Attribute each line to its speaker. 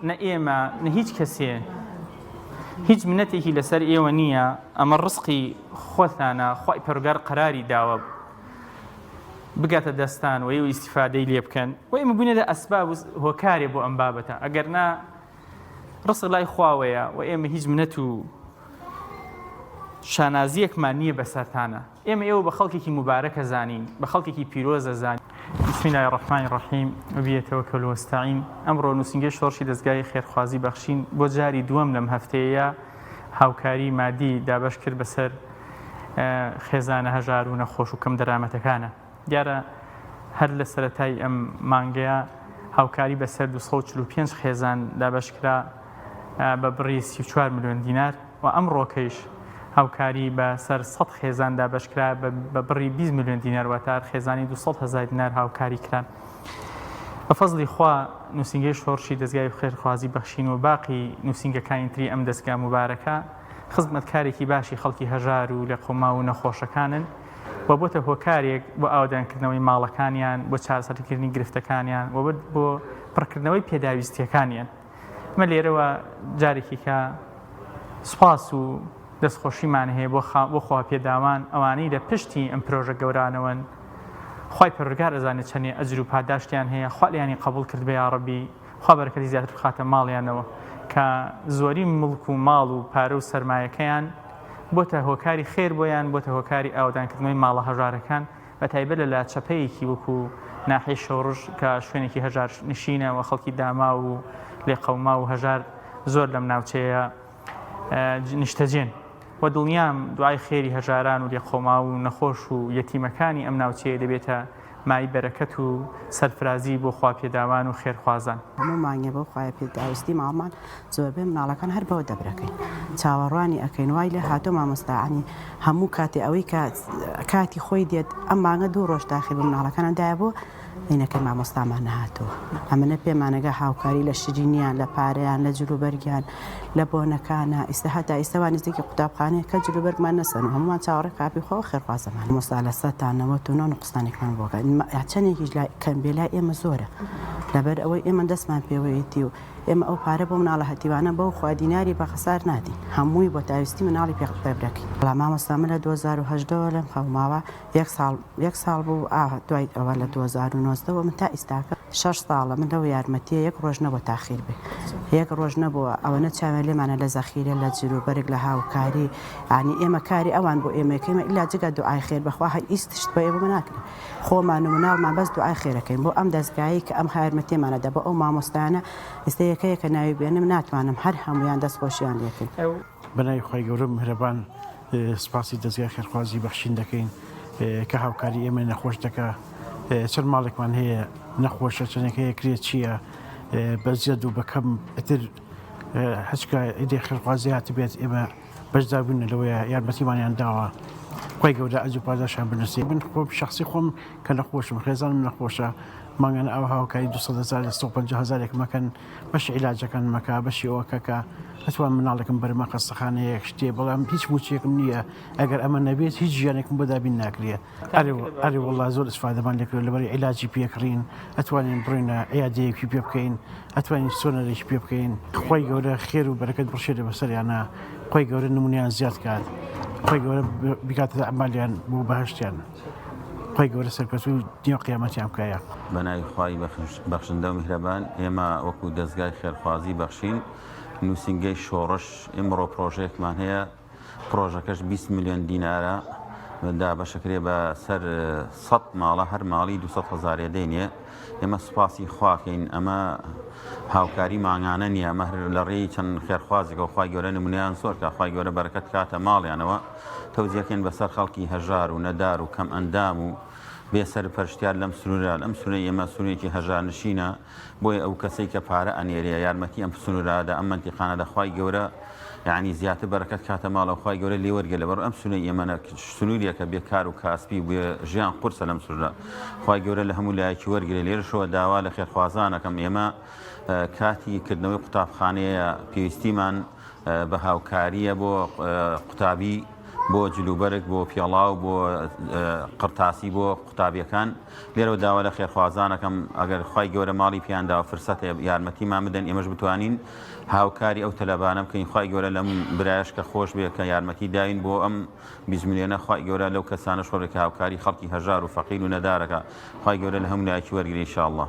Speaker 1: نئیمە هیچ کەسێ هیچ منەتێکی لەسەر ئێوە نییە ئەمە ڕزقی خۆتانە خوای پەروەردگار قەراری داوە بگاتە دەستان و ئێوە ئیستیفادەی لێ بکەن و ئێمە بووینەتە ئەسباب و هۆکارێ بۆ ئەم بابەتە ئەگەر نا ڕزق لای خواوەیە و ئێمە هیچ منەت و شانازیەکمان نییە بەسەرتانە ئێمە ئێوە بە خەڵکێکی مبارەکە زانین بە خەڵکێکی پیرۆزە زانین. بسم الله الرحمن الرحیم وبه توکل واستعین. ئەمڕۆ نووسینگەی شۆڕشی دەستگای خێرخوازی بەخشین بۆ جاری دووەم لەم هەفتەیە هاوکاری مادی دابەش کرد بەسەر خێزانە هەژار و نەخۆش و کەم دەرامەتەکانە. دیارە هەر لە سەرەتای ئەم مانگەیە هاوکاری بەسەر 245 خێزان دابەشکرا بە بڕی 34 ملیۆن دینار و ئەمڕۆکەیش هاوکاری بەسەر 100 خێزان دابەشکرا بە بڕی 20 ملیۆن دینار واتار خێزانی 200,000 دینار هاوکاری کران. بە فەزڵی خوا نووسینگەی شۆڕشی دەستگای خێرخوازی بەخشین و باقی نووسینگەکانی تری ئەم دەستگا مبارەکە خزمەتکارێکی باشی خەڵکی هەژار و لە قۆما و نەخۆشەکانن و بۆتە هۆکارێک بۆ ئاودانکردنەوەی ماڵەکانیان بۆ چارەسەرکردنی گرفتەکانیان و بۆ پڕکردنەوەی پێداویستیەکانیان. ئەمە لێرەوە جارێکی کە سوپاس و دەستخۆشیمان هەیە بۆ خوا پێداوان ئەوانەی لە پشتی ئەم پرۆژە گەورانەوەن خوای پەروەردگار ئەزانێت چەندێ ئەجر و پاداشتیان هەیە خوا لێیانی قبوڵ کرد بێ یا ڕەبی خوا بەرەکەتی زیاتر بخاتە ماڵیانەوە کە زۆری مڵک و ماڵ و پارە و سەرمایەکەیان بۆتە هۆکاری خێر بۆیان بۆتە هۆکاری ئاودانکردنەوەی ماڵە هەژارەکان بە تایبەت لە لاچەپەیەکی وەکو ناحیەی شۆڕش کە شوێنێکی هەژار نشینە و خەڵکی داما و لێ قەوما و هەژار زۆر لەم ناوچەیە نیشتەجێن و دڵنیام دوعای خێری هەژاران و لێ قەوما و نەخۆش و یەتیمەکانی ئەم ناوچەیە دەبێتە مای بەرەکەت و سەرفرازی بۆ خوا پێداوان و خێرخوازان.
Speaker 2: هەموو مانگێ بۆ خوای پێداویستی ماڵمان زۆربەی مناڵەکان هەر بەوە دەبرەکەین چاوەڕوانی ئەەکەین وای لێ هاتۆ مامۆستاعانی هەموو کاتێ ئەوەی کاتی خۆی دێت ئەم مانگە 2 ڕۆژ داخل بە مناڵەکانەدایە بۆ عینەکەی مامۆستامان نهاتەوە. ئەمەنە پێمانەگە هاوکاری لە شرینیان لە پارەیان لە جلوبەرگیان لە بۆنەکانە ئیستا هەتا ئێستاوان نزیکی قوتابخانەیە کە جلوبەرگمان نەسەن و هەمووان چاوەڕێی کاپی خۆ خێرخوازەمان مۆستا لە 100 نقصانێکمان بۆکە چەندێکیش کەم بێلای ئێمە زۆرە لەبەر ئەوەی ئێمە دەستمان پێوەیەتی و ئێمە ئەو پارە بۆ مناڵە هەتیوانە بەو خوادیناری بە خەسار نادین هەمووی بۆ تاویستی مناڵی پێبرەکەین. بەڵام مامۆستامە لە 2010 لەم خەوماوە 1 ساڵ بوو دوای ئەوە لە 2019 من تا ئێستاکە 6 ساڵە من لەو یارمەتیە 1 ڕۆژ نەبووە تاخیر بێ 1 ڕۆژ نەبووە ئەوەنە چاوێن لێمانە لە زەخیرە لە جلوبەرگ لە هاوکاری ینی ئێمە کاری ئەوان بۆ ئێمەکەیمە ئیلا جگە دوعای خێر بەخوا هیچ بە ئێمە ناکرێت خۆمان و مناڵمان بەس دوعای خێرەکەین بۆ ئەم دەستگایی کە ئەم یارمەتیمانە دە بە ئەو مامۆستانە ئێستا یەکەیەکە ناوی بێنم ناتوانم هەر هەمویان دەستخۆشیان لێکن.
Speaker 3: بەناوی خۆی گەورە میهرەبان سپاسی دەستگای خێرخوازی بەخشین دەکەین کە هاوکاری ئێمە نەخۆش دەکا چەند ماڵێکمان هەیە نەخۆشە چەندێکەیە کرێت چییە بەزیاد و بەکەم ئەتر هەچکە ئیدی خێرخوازی هات بێت ئێمە بەشدار بوون لەوەیە یارمەتیمانیان داوە خۆی گەورە ئەجر و پاداشیان بنووسێ. من خۆم شخصی خۆم کە نەخۆشم خێزانم نەخۆشە مانگەنە ئەو هاوکاری 200,000 لە 150,000 مەکەن بەشی عیلاجەکان مەکە بەشی ئەوەکەکە ئەتوان مناڵێکم بەرمە خەستەخانەیەک شتێ بەڵام هیچ موچێکم نییە ئەگەر ئەمە نەبێت هیچ ژیانێکم بۆ دابین ناکرێت. ئەری وەڵڵا زۆر ئیسفادەمان لێکرێت لەبەری عیلاجی پێکڕین ئەتوانین بڕینە عیادەیەکی پێ بکەین ئەتوانین سۆنەرێکی پێ بکەین. خۆی گەورە خێر و بەرەکەت بڕشێتە بەسەریانە خۆی گەورە نمونیان زیاد کات خۆی گەورە بکاتە ئەمالیان بۆ بەهشتیان خۆی گەورە سەرکەوت و دیۆ قیامەتیان بکایە.
Speaker 4: بەناوی خوای بەخشندە و میهرەبان ئێمە وەکو دەستگای خێرخوازی بەخشین نووسینگەی شۆڕش ئێمڕۆ پرۆژەیەکمان هەیە پرۆژەکەش 20 ملیۆن دینارە دابەشەکرێ بە سەر 100 ماڵە هەر ماڵی 200,000 دێنێ. ئێمە سوپاسی خواکەین ئەمە هاوکاری ماگانە نییە ئەمە لە ڕێی چەند خێرخوازێکەوە خوای گەورە نمونیان زۆر کە خوای گەورە بەرەکەت کاتە ماڵیانەوە تەوزیەکەین بەسەر خەڵکی هەژار و نەدار و کەم ئەندام و بێسەر پەرشتیار لەم سنوورە ئەم سنوورەی ئێمە سنوورێکی هەژار نشینە بۆیە ئەو کەسەی کە پارە ئەنێرێ یارمەتی ئەم سنوورەدا ئەم منتیقانە دەخوای گەورە یعنی زیاتر بەرەکەت کاتە ماڵە خی گەورە لێ وەرگە لەبەر ئەم سنووری ئێمەە سنووریەکە بێکار و کاسبی بێ ژیان قورسە لەم سوورە خی گەورە لە هەموو لایەکی وەرگێ لێرەشەوە داوا لە خێرخوازانەکەم ئێمە کاتی کردنەوەی قوتابخانەیە پێویستیمان بە هاوکاریە بۆ قوتابی بۆ جلوبەرگ بۆ پیاڵاو بۆ قرتاسی بۆ قوتابیەکان لێرەوە داوا لە خێرخوازانەکەم ئەگەر خی گەورە ماڵی پیاندا و فرسەت یارمەتیمان بدەن ئێمەش بتوانین هاوکاری ئەو تەلەبانە بکەین خی گەورە لەم برایش کە خۆش بێ کە یارمەتی داین بۆ ئەم 20 میلیۆنە خی گەورە لەو کەسانە شۆڕێکە هاوکاری خەڵکی هەژار و فەقیر و نەدارەکە خی گەورە لە هەموو لایەکی وەرگری ئینشاءالله